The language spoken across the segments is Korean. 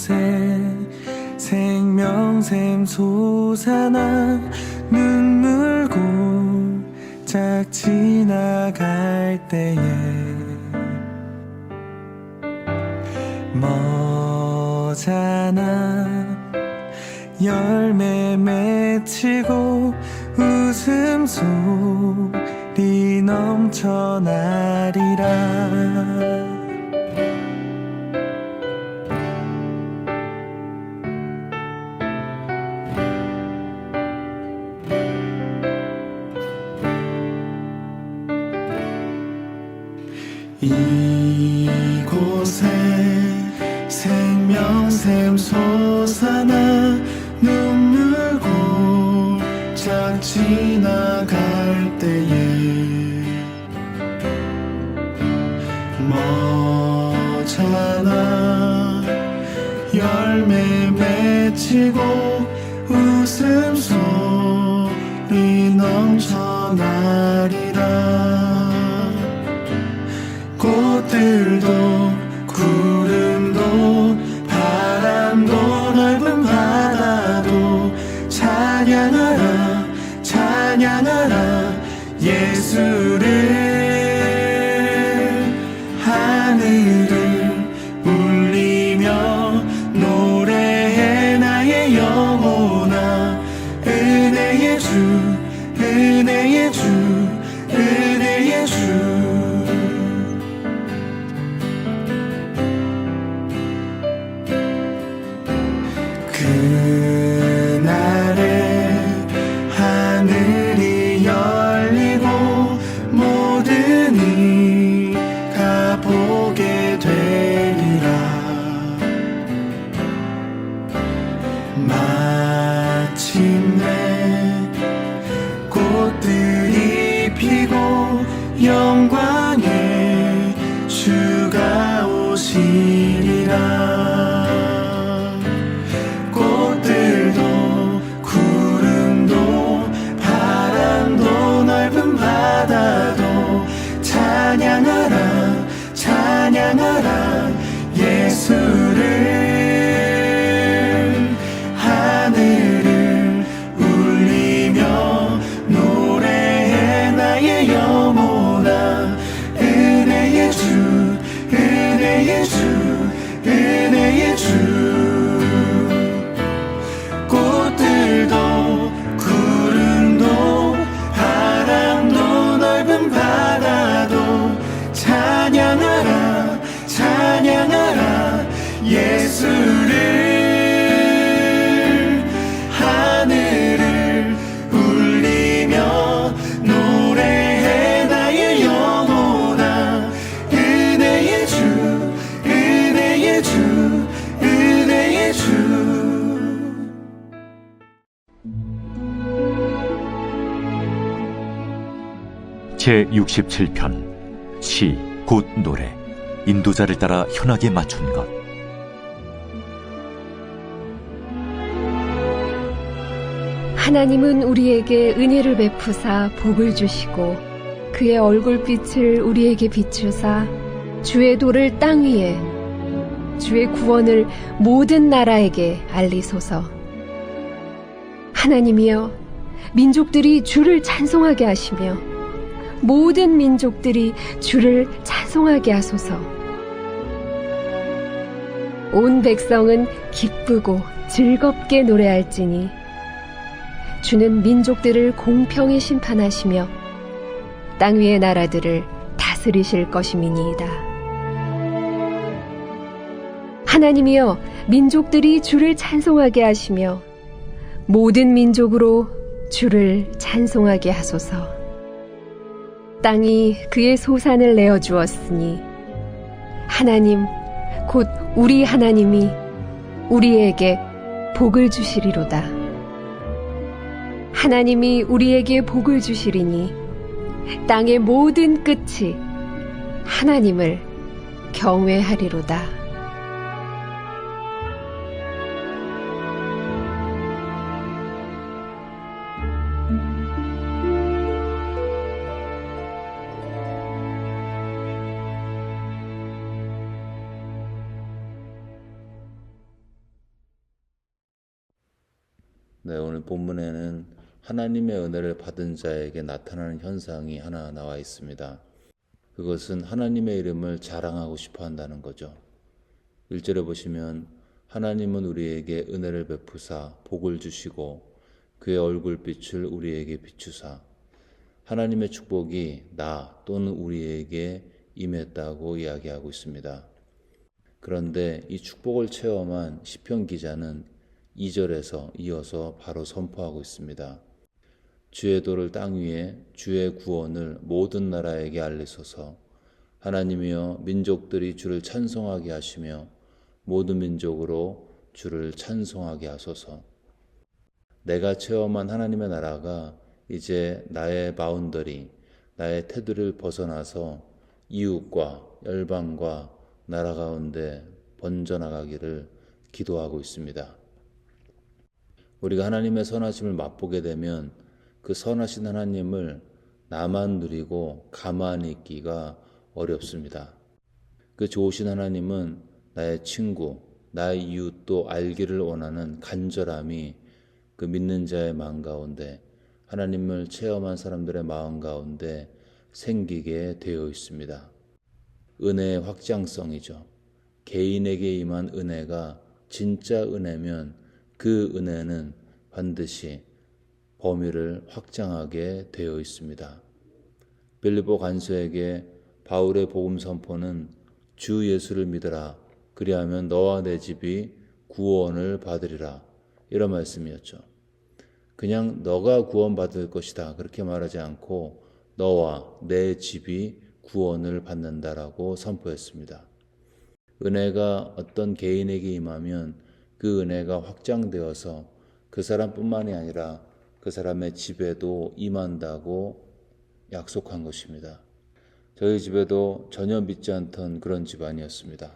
이곳에 생명샘 솟아나 눈물고 짝 지나갈 때에 머잖아 열매 맺히고 웃음소리 넘쳐나리라. 이곳에 생명샘 솟아나 눈물고 짝 지나갈 때에 머잖아 열매 맺히고 웃음소리 넘쳐나리라. 꽃들도 구름도 바람도 넓은 바다도 찬양하라 찬양하라 예수를. 하늘을 울리며 노래해 나의 영혼아. 은혜의 주 은혜의 주 은혜의 주. 그날에 하늘이 열리고 모든 이가 보게 되리라. 마침내 꽃들이 피고 영광의 주가 오시리라. 바다도 찬양하라 찬양하라 예수를. 하늘을 울리며 노래해 나의 영혼아. 은혜의 주 은혜의 주 은혜의 주. 꽃들도 구름도 바람도 넓은 바다도 찬양하라 찬양하라 예수를. 하늘을 울리며 노래해 나의 영혼아. 은혜의 주 은혜의 주 은혜의 주. 제67편 시 곧 노래 인도자를 따라 현악에 맞춘 것. 하나님은 우리에게 은혜를 베푸사 복을 주시고 그의 얼굴빛을 우리에게 비추사 주의 도를 땅 위에 주의 구원을 모든 나라에게 알리소서. 하나님이여 민족들이 주를 찬송하게 하시며 모든 민족들이 주를 찬송하게 하소서. 온 백성은 기쁘고 즐겁게 노래할지니 주는 민족들을 공평히 심판하시며 땅 위의 나라들을 다스리실 것임이니이다. 하나님이여 민족들이 주를 찬송하게 하시며 모든 민족으로 주를 찬송하게 하소서. 땅이 그의 소산을 내어주었으니 하나님 곧 우리 하나님이 우리에게 복을 주시리로다. 하나님이 우리에게 복을 주시리니 땅의 모든 끝이 하나님을 경외하리로다. 오늘 본문에는 하나님의 은혜를 받은 자에게 나타나는 현상이 하나 나와 있습니다. 그것은 하나님의 이름을 자랑하고 싶어 한다는 거죠. 1절에 보시면 하나님은 우리에게 은혜를 베푸사 복을 주시고 그의 얼굴빛을 우리에게 비추사. 하나님의 축복이 나 또는 우리에게 임했다고 이야기하고 있습니다. 그런데 이 축복을 체험한 시편 기자는 2절에서 이어서 바로 선포하고 있습니다. 주의 도를 땅 위에 주의 구원을 모든 나라에게 알리소서. 하나님이여 민족들이 주를 찬송하게 하시며 모든 민족으로 주를 찬송하게 하소서. 내가 체험한 하나님의 나라가 이제 나의 바운더리, 나의 테두리를 벗어나서 이웃과 열방과 나라 가운데 번져나가기를 기도하고 있습니다. 우리가 하나님의 선하심을 맛보게 되면 그 선하신 하나님을 나만 누리고 가만히 있기가 어렵습니다. 그 좋으신 하나님은 나의 친구, 나의 이웃도 알기를 원하는 간절함이 그 믿는 자의 마음 가운데, 하나님을 체험한 사람들의 마음 가운데 생기게 되어 있습니다. 은혜의 확장성이죠. 개인에게 임한 은혜가 진짜 은혜면 그 은혜는 반드시 범위를 확장하게 되어 있습니다. 빌립보 간수에게 바울의 복음 선포는 주 예수를 믿으라. 그리하면 너와 내 집이 구원을 받으리라. 이런 말씀이었죠. 그냥 너가 구원받을 것이다 그렇게 말하지 않고 너와 내 집이 구원을 받는다라고 선포했습니다. 은혜가 어떤 개인에게 임하면 그 은혜가 확장되어서 그 사람뿐만이 아니라 그 사람의 집에도 임한다고 약속한 것입니다. 저희 집에도 전혀 믿지 않던 그런 집안이었습니다.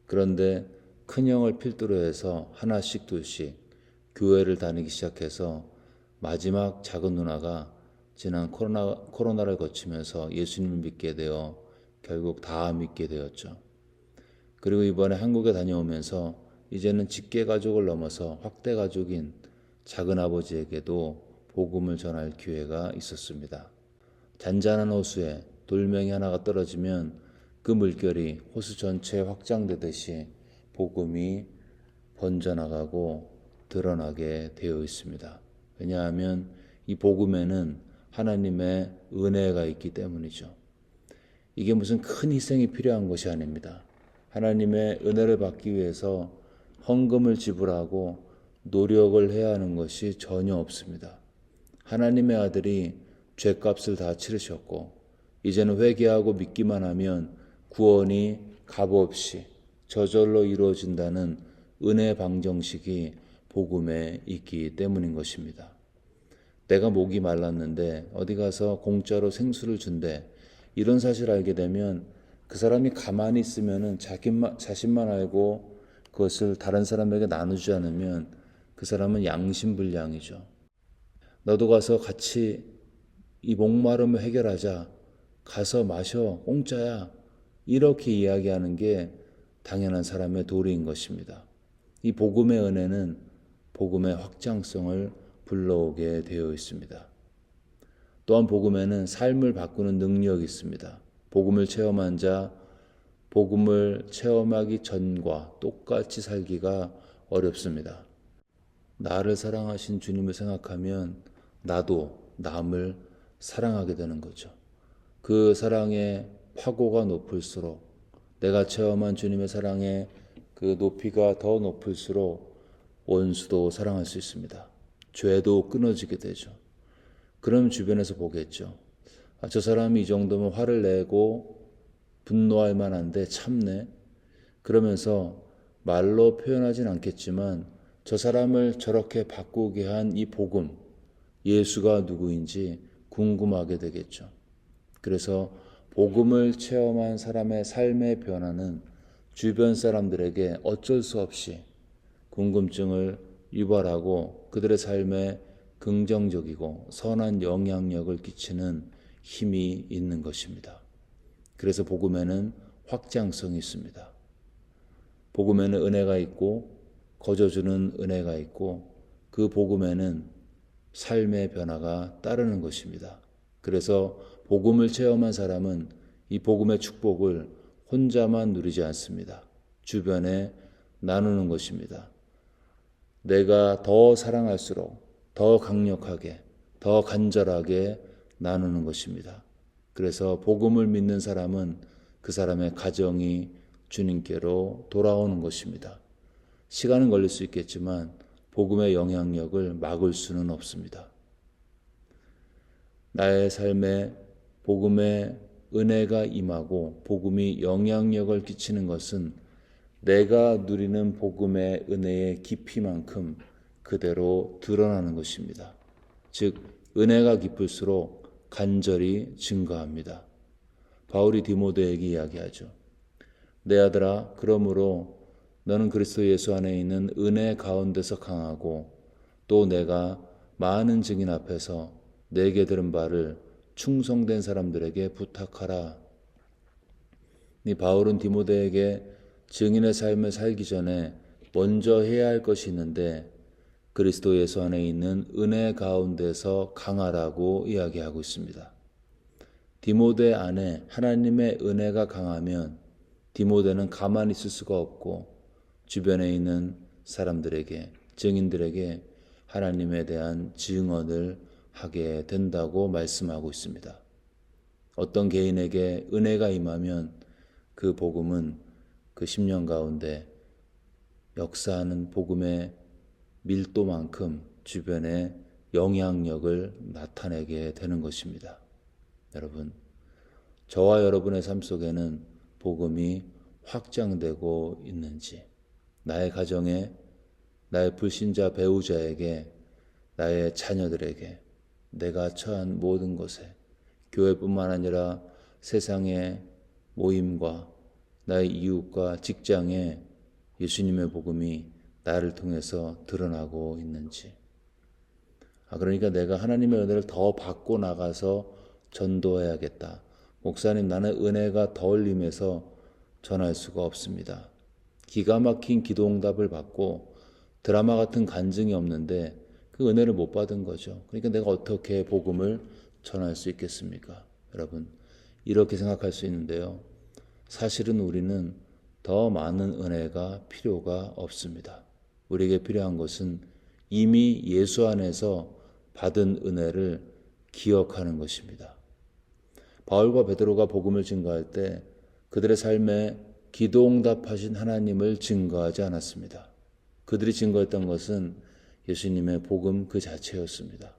그런데 큰형을 필두로 해서 하나씩 둘씩 교회를 다니기 시작해서 마지막 작은 누나가 지난 코로나를 거치면서 예수님을 믿게 되어 결국 다 믿게 되었죠. 그리고 이번에 한국에 다녀오면서 이제는 직계 가족을 넘어서 확대 가족인 작은 아버지에게도 복음을 전할 기회가 있었습니다. 잔잔한 호수에 돌멩이 하나가 떨어지면 그 물결이 호수 전체에 확장되듯이 복음이 번져나가고 드러나게 되어 있습니다. 왜냐하면 이 복음에는 하나님의 은혜가 있기 때문이죠. 이게 무슨 큰 희생이 필요한 것이 아닙니다. 하나님의 은혜를 받기 위해서 헌금을 지불하고 노력을 해야 하는 것이 전혀 없습니다. 하나님의 아들이 죄값을 다 치르셨고 이제는 회개하고 믿기만 하면 구원이 값없이 저절로 이루어진다는 은혜 방정식이 복음에 있기 때문인 것입니다. 내가 목이 말랐는데 어디 가서 공짜로 생수를 준대. 이런 사실을 알게 되면 그 사람이 가만히 있으면 자신만 알고 그것을 다른 사람에게 나누지 않으면 그 사람은 양심불량이죠. 너도 가서 같이 이 목마름을 해결하자. 가서 마셔. 공짜야. 이렇게 이야기하는 게 당연한 사람의 도리인 것입니다. 이 복음의 은혜는 복음의 확장성을 불러오게 되어 있습니다. 또한 복음에는 삶을 바꾸는 능력이 있습니다. 복음을 체험한 자, 복음을 체험하기 전과 똑같이 살기가 어렵습니다. 나를 사랑하신 주님을 생각하면 나도 남을 사랑하게 되는 거죠. 그 사랑의 파고가 높을수록 내가 체험한 주님의 사랑의 그 높이가 더 높을수록 원수도 사랑할 수 있습니다. 죄도 끊어지게 되죠. 그럼 주변에서 보겠죠. 저 사람이 이 정도면 화를 내고 분노할 만한데 참네. 그러면서 말로 표현하진 않겠지만 저 사람을 저렇게 바꾸게 한 이 복음, 예수가 누구인지 궁금하게 되겠죠. 그래서 복음을 체험한 사람의 삶의 변화는 주변 사람들에게 어쩔 수 없이 궁금증을 유발하고 그들의 삶에 긍정적이고 선한 영향력을 끼치는 힘이 있는 것입니다. 그래서 복음에는 확장성이 있습니다. 복음에는 은혜가 있고 거저주는 은혜가 있고 그 복음에는 삶의 변화가 따르는 것입니다. 그래서 복음을 체험한 사람은 이 복음의 축복을 혼자만 누리지 않습니다. 주변에 나누는 것입니다. 내가 더 사랑할수록 더 강력하게, 더 간절하게 나누는 것입니다. 그래서 복음을 믿는 사람은 그 사람의 가정이 주님께로 돌아오는 것입니다. 시간은 걸릴 수 있겠지만 복음의 영향력을 막을 수는 없습니다. 나의 삶에 복음의 은혜가 임하고 복음이 영향력을 끼치는 것은 내가 누리는 복음의 은혜의 깊이만큼 그대로 드러나는 것입니다. 즉 은혜가 깊을수록 간절히 증가합니다. 바울이 디모데에게 이야기하죠. 내 아들아, 그러므로 너는 그리스도 예수 안에 있는 은혜 가운데서 강하고 또 내가 많은 증인 앞에서 내게 들은 바를 충성된 사람들에게 부탁하라. 이 바울은 디모데에게 증인의 삶을 살기 전에 먼저 해야 할 것이 있는데 그리스도 예수 안에 있는 은혜 가운데서 강하라고 이야기하고 있습니다. 디모데 안에 하나님의 은혜가 강하면 디모데는 가만히 있을 수가 없고 주변에 있는 사람들에게, 증인들에게 하나님에 대한 증언을 하게 된다고 말씀하고 있습니다. 어떤 개인에게 은혜가 임하면 그 복음은 그 10년 가운데 역사하는 복음의 밀도만큼 주변에 영향력을 나타내게 되는 것입니다. 여러분, 저와 여러분의 삶 속에는 복음이 확장되고 있는지, 나의 가정에, 나의 불신자 배우자에게, 나의 자녀들에게, 내가 처한 모든 것에, 교회뿐만 아니라 세상의 모임과 나의 이웃과 직장에 예수님의 복음이 나를 통해서 드러나고 있는지. 그러니까 내가 하나님의 은혜를 더 받고 나가서 전도해야겠다. 목사님, 나는 은혜가 덜 임해서 전할 수가 없습니다. 기가 막힌 기도응답을 받고 드라마 같은 간증이 없는데 그 은혜를 못 받은 거죠. 그러니까 내가 어떻게 복음을 전할 수 있겠습니까? 여러분, 이렇게 생각할 수 있는데요. 사실은 우리는 더 많은 은혜가 필요가 없습니다. 우리에게 필요한 것은 이미 예수 안에서 받은 은혜를 기억하는 것입니다. 바울과 베드로가 복음을 증거할 때 그들의 삶에 기도응답하신 하나님을 증거하지 않았습니다. 그들이 증거했던 것은 예수님의 복음 그 자체였습니다.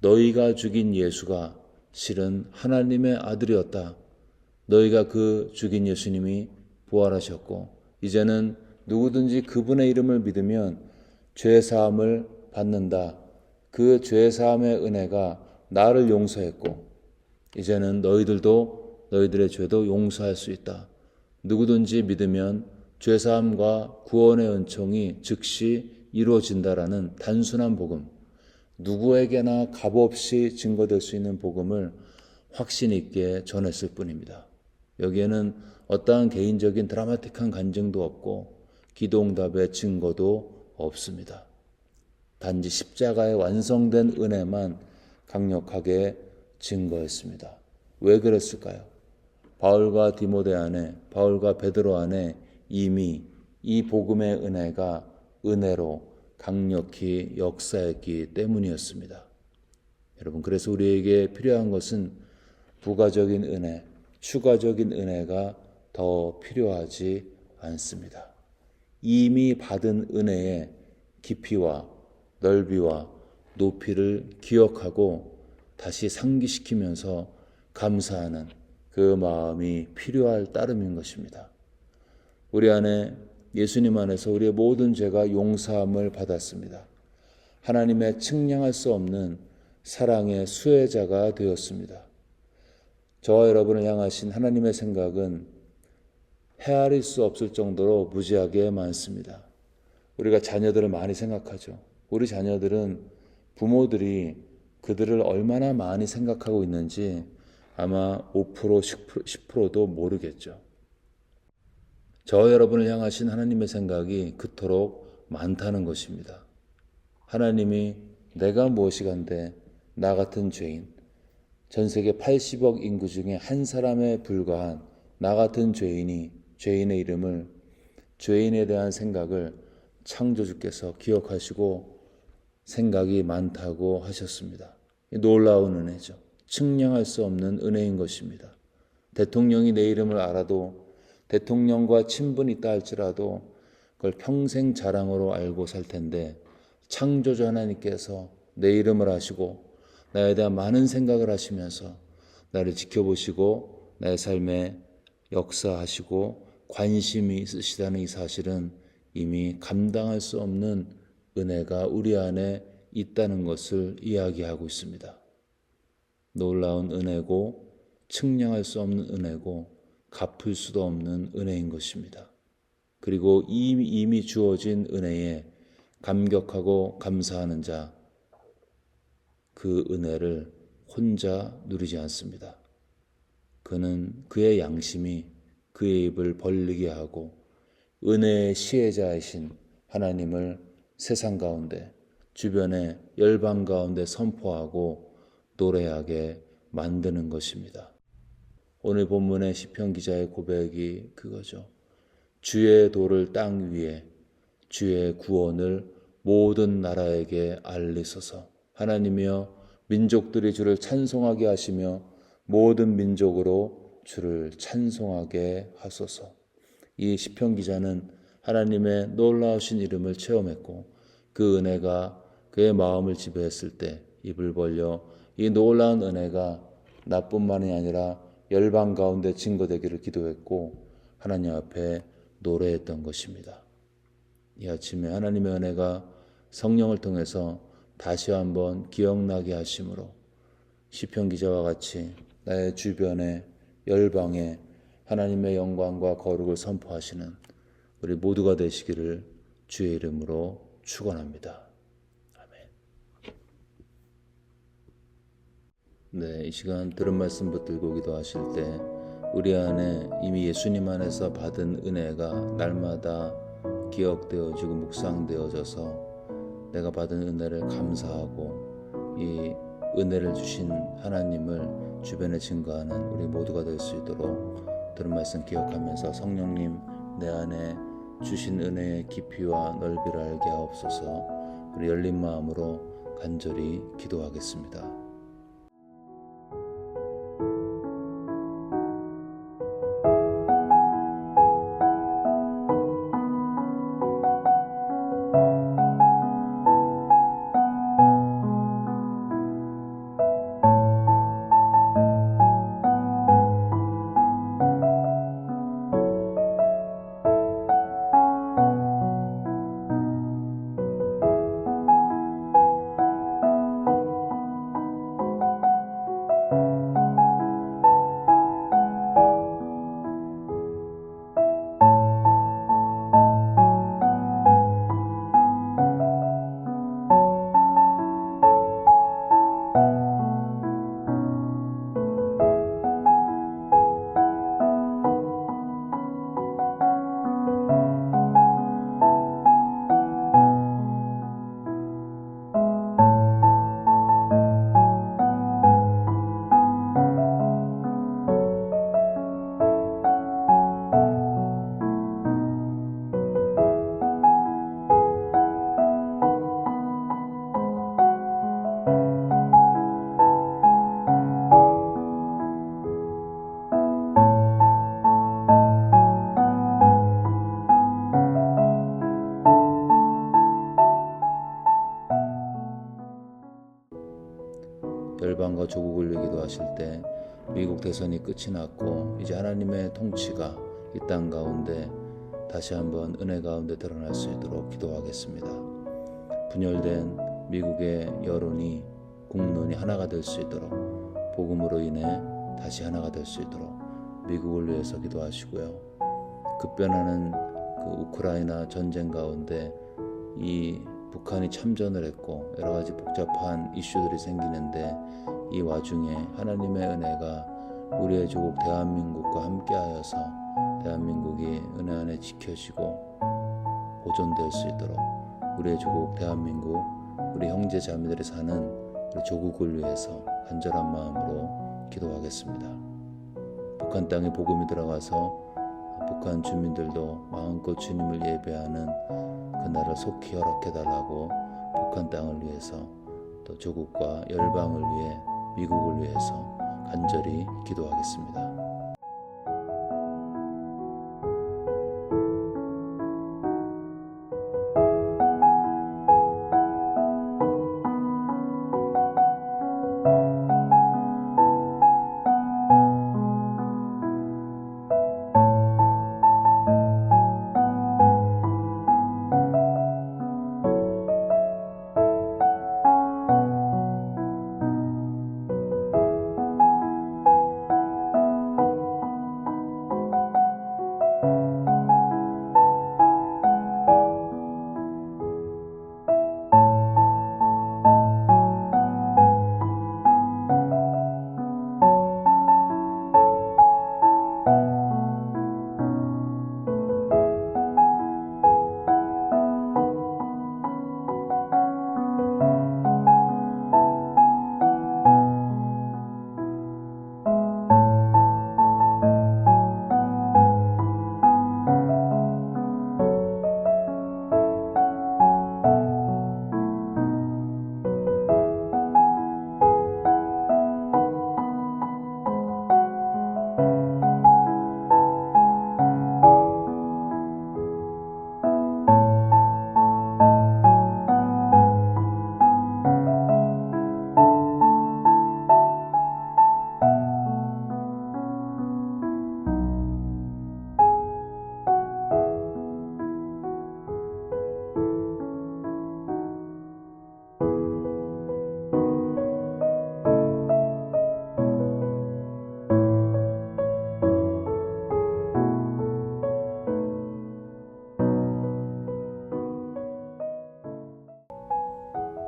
너희가 죽인 예수가 실은 하나님의 아들이었다. 너희가 그 죽인 예수님이 부활하셨고 이제는 누구든지 그분의 이름을 믿으면 죄사함을 받는다. 그 죄사함의 은혜가 나를 용서했고 이제는 너희들도 너희들의 죄도 용서할 수 있다. 누구든지 믿으면 죄사함과 구원의 은총이 즉시 이루어진다라는 단순한 복음, 누구에게나 값없이 증거될 수 있는 복음을 확신 있게 전했을 뿐입니다. 여기에는 어떠한 개인적인 드라마틱한 간증도 없고 기도응답의 증거도 없습니다. 단지 십자가의 완성된 은혜만 강력하게 증거했습니다. 왜 그랬을까요? 바울과 디모데 안에, 바울과 베드로 안에 이미 이 복음의 은혜가 은혜로 강력히 역사했기 때문이었습니다. 여러분, 그래서 우리에게 필요한 것은 부가적인 은혜, 추가적인 은혜가 더 필요하지 않습니다. 이미 받은 은혜의 깊이와 넓이와 높이를 기억하고 다시 상기시키면서 감사하는 그 마음이 필요할 따름인 것입니다. 우리 안에 예수님 안에서 우리의 모든 죄가 용서함을 받았습니다. 하나님의 측량할 수 없는 사랑의 수혜자가 되었습니다. 저와 여러분을 향하신 하나님의 생각은 헤아릴 수 없을 정도로 무지하게 많습니다. 우리가 자녀들을 많이 생각하죠. 우리 자녀들은 부모들이 그들을 얼마나 많이 생각하고 있는지 아마 5%, 10%도 모르겠죠. 저와 여러분을 향하신 하나님의 생각이 그토록 많다는 것입니다. 하나님이 내가 무엇이간데 나 같은 죄인, 전 세계 80억 인구 중에 한 사람에 불과한 나 같은 죄인이 죄인의 이름을, 죄인에 대한 생각을 창조주께서 기억하시고 생각이 많다고 하셨습니다. 놀라운 은혜죠. 측량할 수 없는 은혜인 것입니다. 대통령이 내 이름을 알아도, 대통령과 친분이 있다 할지라도 그걸 평생 자랑으로 알고 살 텐데, 창조주 하나님께서 내 이름을 아시고 나에 대한 많은 생각을 하시면서 나를 지켜보시고 나의 삶에 역사하시고 관심이 있으시다는 이 사실은 이미 감당할 수 없는 은혜가 우리 안에 있다는 것을 이야기하고 있습니다. 놀라운 은혜고 측량할 수 없는 은혜고 갚을 수도 없는 은혜인 것입니다. 그리고 이미 주어진 은혜에 감격하고 감사하는 자, 그 은혜를 혼자 누리지 않습니다. 그는 그의 양심이 그의 입을 벌리게 하고 은혜의 시혜자이신 하나님을 세상 가운데, 주변의 열방 가운데 선포하고 노래하게 만드는 것입니다. 오늘 본문의 시편 기자의 고백이 그거죠. 주의 도를 땅 위에, 주의 구원을 모든 나라에게 알리소서. 하나님이여, 민족들이 주를 찬송하게 하시며 모든 민족으로 주를 찬송하게 하소서. 이 시편 기자는 하나님의 놀라우신 이름을 체험했고 그 은혜가 그의 마음을 지배했을 때 입을 벌려 이 놀라운 은혜가 나뿐만이 아니라 열방 가운데 증거되기를 기도했고 하나님 앞에 노래했던 것입니다. 이 아침에 하나님의 은혜가 성령을 통해서 다시 한번 기억나게 하심으로 시편 기자와 같이 나의 주변에 열방에 하나님의 영광과 거룩을 선포하시는 우리 모두가 되시기를 주의 이름으로 축원합니다. 아멘. 네, 이 시간 들은 말씀 붙들고 기도하실 때 우리 안에 이미 예수님 안에서 받은 은혜가 날마다 기억되어지고 묵상되어져서 내가 받은 은혜를 감사하고 이 은혜를 주신 하나님을 주변에 증거하는 우리 모두가 될 수 있도록 들은 말씀 기억하면서 성령님 내 안에 주신 은혜의 깊이와 넓이를 알게 하옵소서. 우리 열린 마음으로 간절히 기도하겠습니다. 열방과 조국을 위해 기도하실 때 미국 대선이 끝이 났고 이제 하나님의 통치가 이 땅 가운데 다시 한번 은혜 가운데 드러날 수 있도록 기도하겠습니다. 분열된 미국의 여론이 국론이 하나가 될 수 있도록 복음으로 인해 다시 하나가 될 수 있도록 미국을 위해서 기도하시고요. 급변하는 그 우크라이나 전쟁 가운데 이 북한이 참전을 했고 여러 가지 복잡한 이슈들이 생기는데 이 와중에 하나님의 은혜가 우리의 조국 대한민국과 함께하여서 대한민국이 은혜 안에 지켜지고 보존될 수 있도록 우리의 조국 대한민국 우리 형제 자매들이 사는 우리 조국을 위해서 간절한 마음으로 기도하겠습니다. 북한 땅에 복음이 들어가서 북한 주민들도 마음껏 주님을 예배하는 그날을 속히 허락해달라고 북한 땅을 위해서 또 조국과 열방을 위해 미국을 위해서 간절히 기도하겠습니다.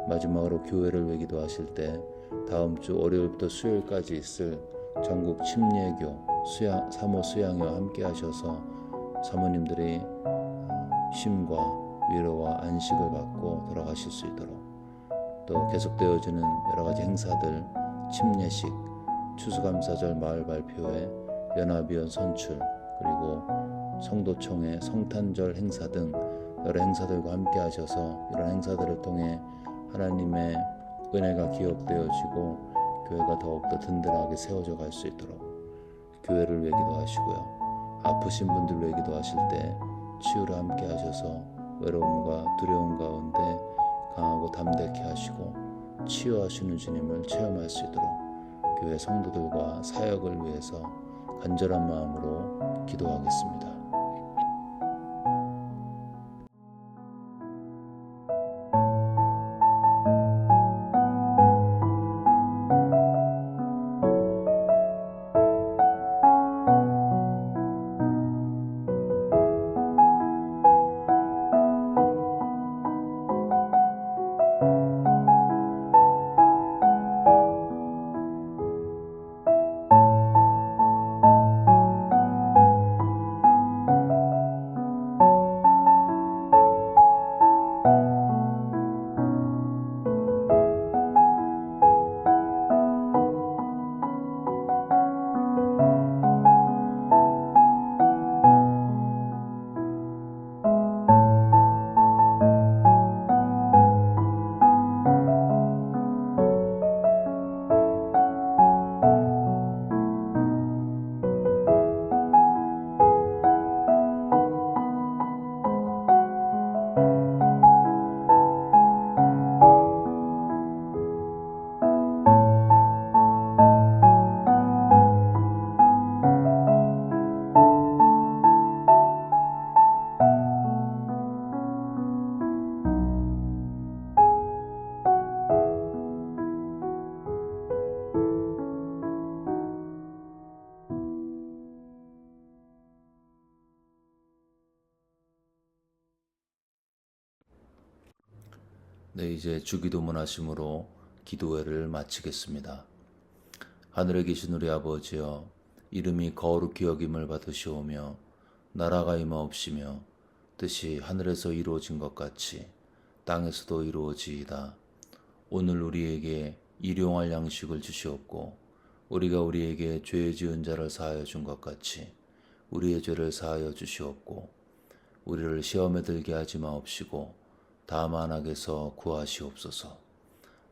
마지막으로 교회를 위해 기도하실 때 다음 주 월요일부터 수요일까지 있을 전국 침례교 사모 수양회와 함께 하셔서 사모님들이 쉼과 위로와 안식을 받고 돌아가실 수 있도록, 또 계속되어지는 여러 가지 행사들, 침례식, 추수감사절 마을 발표회, 연합위원 선출, 그리고 성도총회, 성탄절 행사 등 여러 행사들과 함께 하셔서 이런 행사들을 통해 하나님의 은혜가 기억되어지고 교회가 더욱더 든든하게 세워져 갈 수 있도록 교회를 위해 기도하시고요. 아프신 분들 위해 기도하실 때 치유를 함께 하셔서 외로움과 두려움 가운데 강하고 담대케 하시고 치유하시는 주님을 체험할 수 있도록 교회 성도들과 사역을 위해서 간절한 마음으로 기도하겠습니다. 네, 이제 주기도문 하심으로 기도회를 마치겠습니다. 하늘에 계신 우리 아버지여, 이름이 거룩히 여김을 받으시오며 나라가 임하옵시며 뜻이 하늘에서 이루어진 것 같이 땅에서도 이루어지이다. 오늘 우리에게 일용할 양식을 주시옵고 우리가 우리에게 죄 지은 자를 사하여 준 것 같이 우리의 죄를 사하여 주시옵고 우리를 시험에 들게 하지 마옵시고 다만 악에서 구하시옵소서.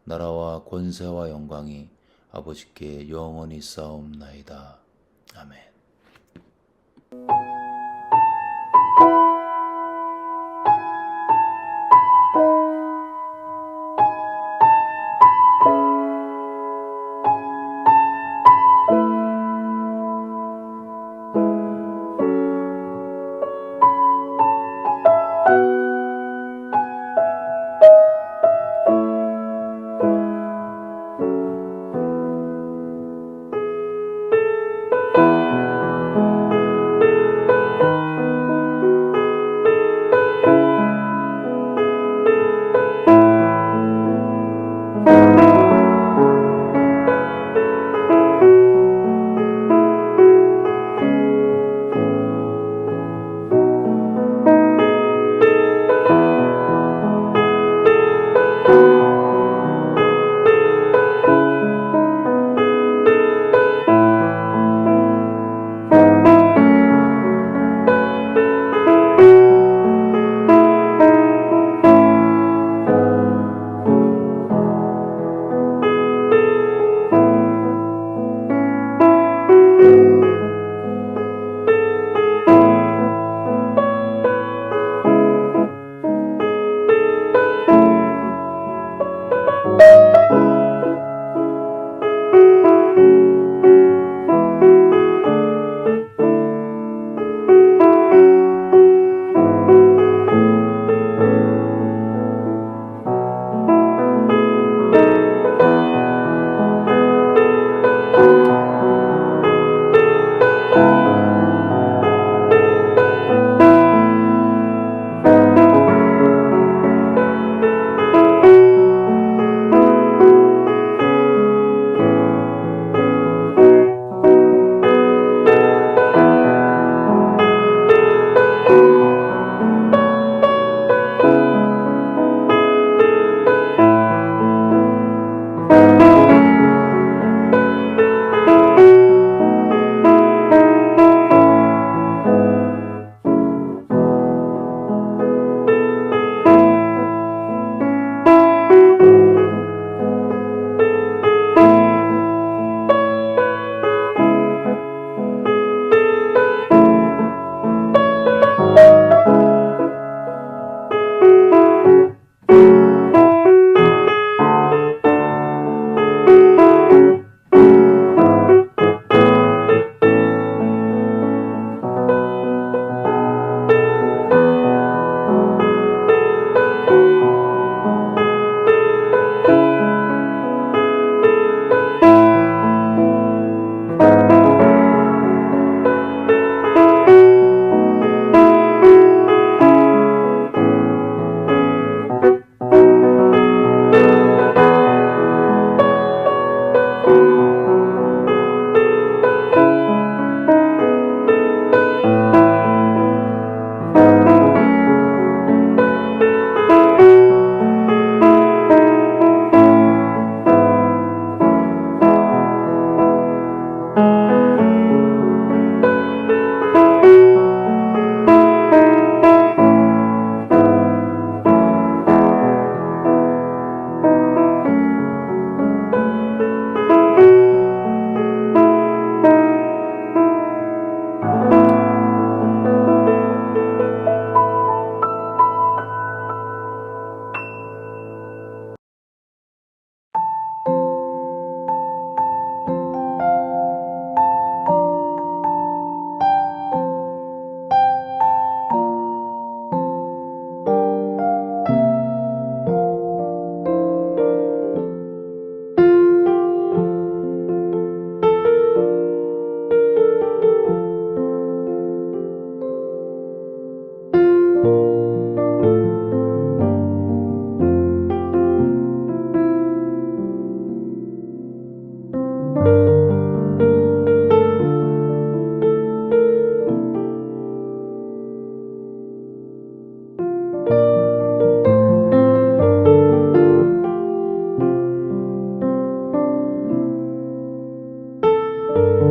나라와 권세와 영광이 아버지께 영원히 쌓옵나이다. 아멘. 아멘.